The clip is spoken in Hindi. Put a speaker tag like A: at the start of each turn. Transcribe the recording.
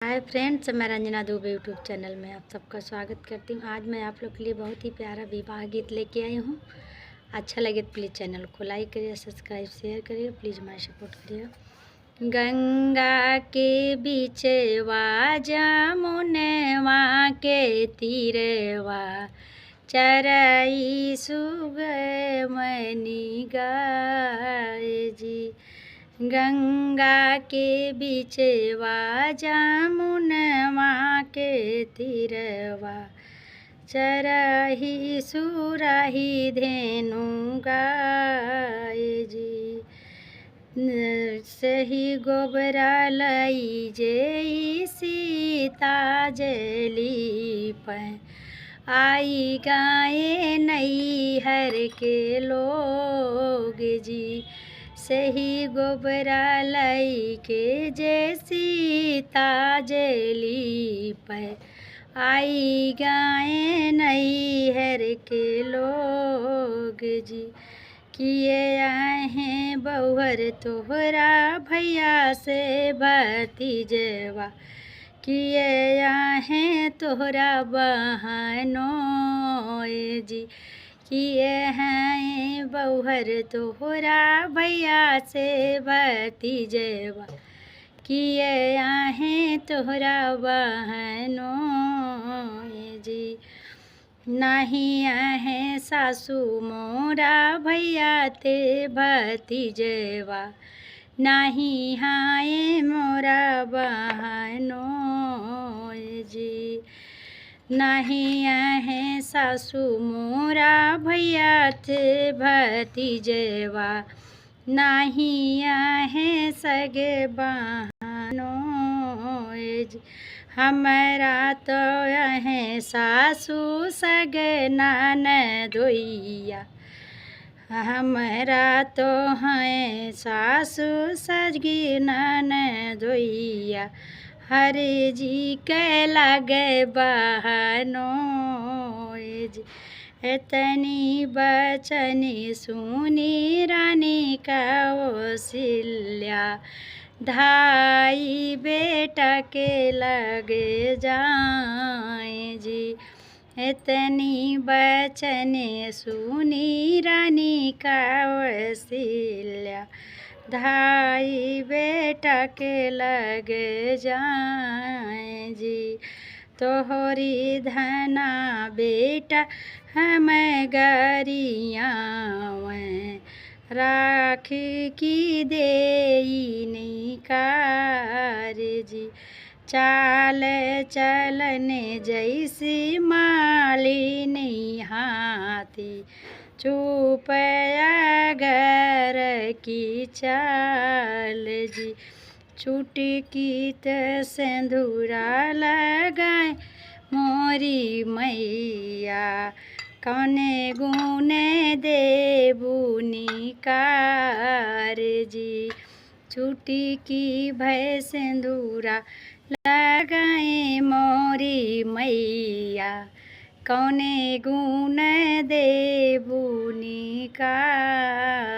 A: हाय फ्रेंड्स, मैं रंजना दुबे यूट्यूब चैनल में आप सबका स्वागत करती हूँ। आज मैं आप लोग के लिए बहुत ही प्यारा विवाह गीत लेके आई हूँ। अच्छा लगे तो प्लीज़ चैनल को लाइक करिए, सब्सक्राइब शेयर करिए, प्लीज़ हमारी सपोर्ट करिए। गंगा के बीचवा जमुनवा के तीरवा चरई सुगमनि गाय जी। गंगा के बीचवा जमुनवा के तीरवा चरही सुरही धेनु गाय जी। सही गोबरा लई जे सीता जली पै आई गाए नैहर के लोग जी। सही गोबरा लई के जे सीता जली पै आई गाए नैहर के लोग जी। किए हैं बउहर तोहरा भैया से भतीजवा किए हैं तोहरा बहनों जी। किए हैं बउहर तोहरा भैया से भतीजवा किए हैं तोहरा बहनों जी। नहीं है सासू मोरा भैया ते भतीजवा नहीं हाय मोरा बहनों जी। नहीं है सासू मोरा भैया ते भतीजवा नहीं है सगे बहनों जी। हमारा तो है सासू सगे ननदोइया हमारा तो है सासू सगी ननदोइया हरे जी के लगे बहनों जी। इतनी बचनी सुनी रानी का ओसिल्या धाई बेटा के लगे जाए जी। इतनी बचने सुनी रानी का वसील्या धाई बेटा के लगे जाए जी। तोहरी धना बेटा हम गरियाँ राखी की देई निकार जी। चाल चलने जैसी मालिनी हाथी चुप अगर की चाल जी। चुटकी सिंदूरा लगाए मोरी मैया कौने गुने देबुनी कार जी। चुटकी भय सिंदूरा लगाए मोरी मैया कौने गुण देबुनी कार।